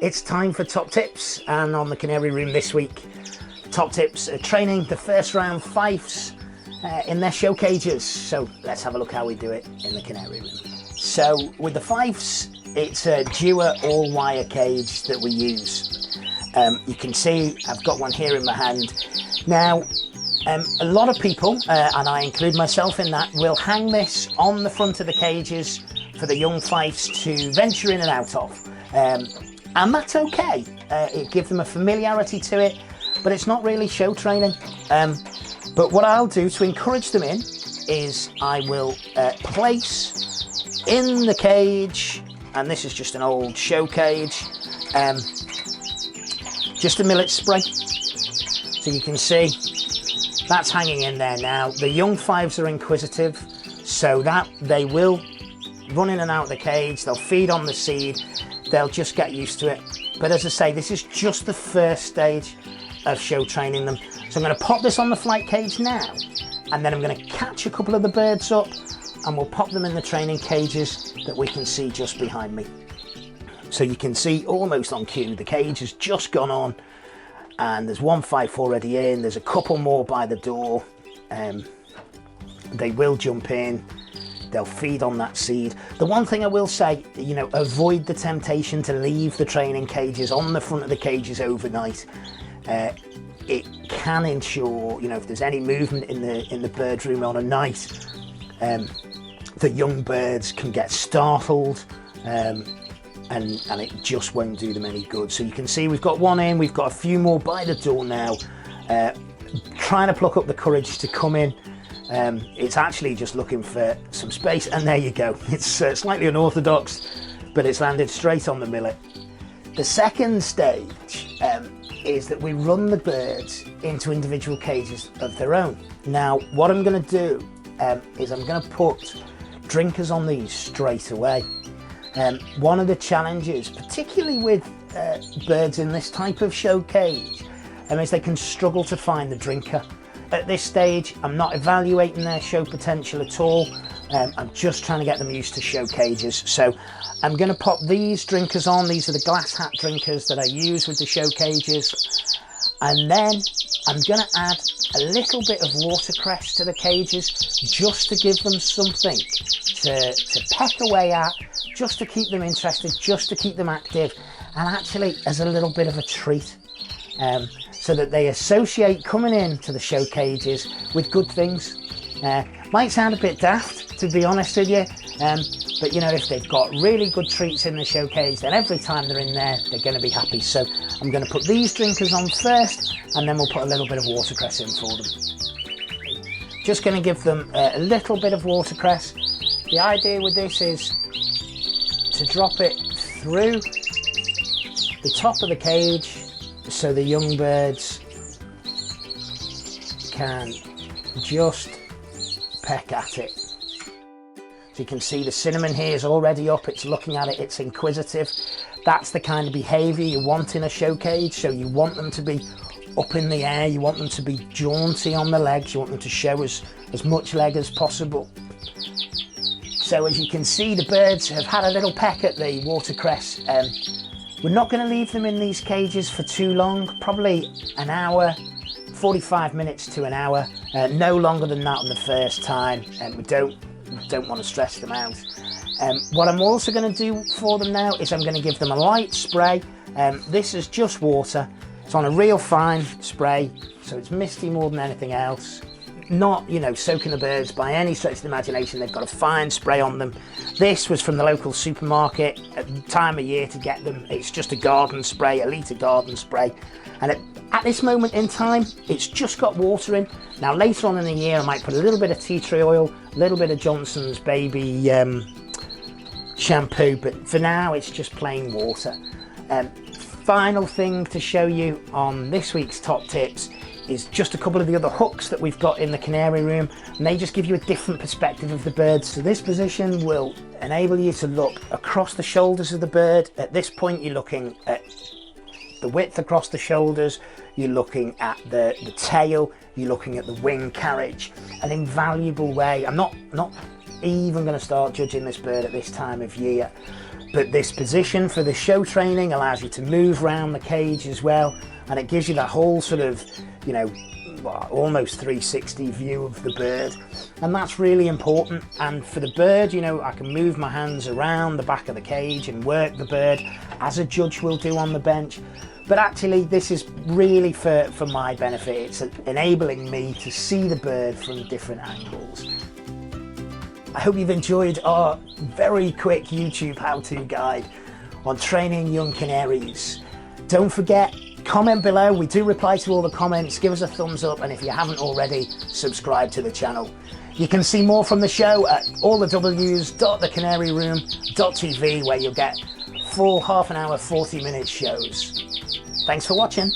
It's time for top tips, and on the Canary Room this week, top tips are training the first round fifes in their show cages. So let's have a look how we do it in the Canary Room. So with the fifes, it's a Dewar all wire cage that we use. You can see I've got one here in my hand. Now, a lot of people, and I include myself in that, will hang this on the front of the cages for the young fifes to venture in and out of. And that's okay. It gives them a familiarity to it, but it's not really show training. But what I'll do to encourage them in is I will place in the cage, and this is just an old show cage, just a millet spray. So you can see that's hanging in there now. The young fives are inquisitive, so that they will run in and out of the cage. They'll feed on the seed. They'll just get used to it. But as I say, this is just the first stage of show training them. So I'm going to pop this on the flight cage now, and then I'm going to catch a couple of the birds up, and we'll pop them in the training cages that we can see just behind me. So you can see almost on cue, the cage has just gone on, and there's one fife already in. There's a couple more by the door. They will jump in. They'll feed on that seed. The one thing I will say, avoid the temptation to leave the training cages on the front of the cages overnight. It can ensure, if there's any movement in the bird room on a night, the young birds can get startled, and it just won't do them any good. So you can see we've got one in, we've got a few more by the door now, trying to pluck up the courage to come in. It's actually just looking for some space, and there you go. It's slightly unorthodox, but it's landed straight on the millet. The second stage is that we run the birds into individual cages of their own. Now, what I'm going to do is I'm going to put drinkers on these straight away. One of the challenges, particularly with birds in this type of show cage, is they can struggle to find the drinker. At this stage, I'm not evaluating their show potential at all. I'm just trying to get them used to show cages. So I'm going to pop these drinkers on. These are the glass hat drinkers that I use with the show cages. And then I'm going to add a little bit of watercress to the cages, just to give them something to peck away at, just to keep them interested, just to keep them active, and actually as a little bit of a treat. So that they associate coming in to the show cages with good things. Might sound a bit daft, to be honest with you, but if they've got really good treats in the show cage, then every time they're in there, they're going to be happy. So I'm going to put these drinkers on first, and then we'll put a little bit of watercress in for them. Just going to give them a little bit of watercress. The idea with this is to drop it through the top of the cage, so the young birds can just peck at it. So you can see the cinnamon here is already up, it's looking at it, it's inquisitive. That's the kind of behaviour you want in a show cage. So you want them to be up in the air, you want them to be jaunty on the legs, you want them to show as much leg as possible. So as you can see, the birds have had a little peck at the watercress. We're not going to leave them in these cages for too long, probably an hour, 45 minutes to an hour, no longer than that on the first time, and we don't want to stress them out. What I'm also going to do for them now is I'm going to give them a light spray. This is just water. It's on a real fine spray, so it's misty more than anything else. Not, soaking the birds by any stretch of the imagination. They've got a fine spray on them. This was from the local supermarket at the time of year to get them. It's just a garden spray, a litre garden spray. And at this moment in time, it's just got water in. Now later on in the year, I might put a little bit of tea tree oil, a little bit of Johnson's baby shampoo, but for now it's just plain water. Final thing to show you on this week's top tips is just a couple of the other hooks that we've got in the Canary Room, and they just give you a different perspective of the bird. So this position will enable you to look across the shoulders of the bird. At this point, you're looking at the width across the shoulders, you're looking at the tail, you're looking at the wing carriage. An invaluable way. I'm not even going to start judging this bird at this time of year. But this position for the show training allows you to move around the cage as well, and it gives you that whole sort of, you know, almost 360 view of the bird, and that's really important. And for the bird, you know, I can move my hands around the back of the cage and work the bird as a judge will do on the bench. But actually this is really for my benefit. It's enabling me to see the bird from different angles. I hope you've enjoyed our very quick YouTube how-to guide on training young canaries. Don't forget, comment below. We do reply to all the comments. Give us a thumbs up, and if you haven't already, subscribe to the channel. You can see more from the show at allthews.thecanaryroom.tv, where you'll get full half an hour, 40-minute shows. Thanks for watching.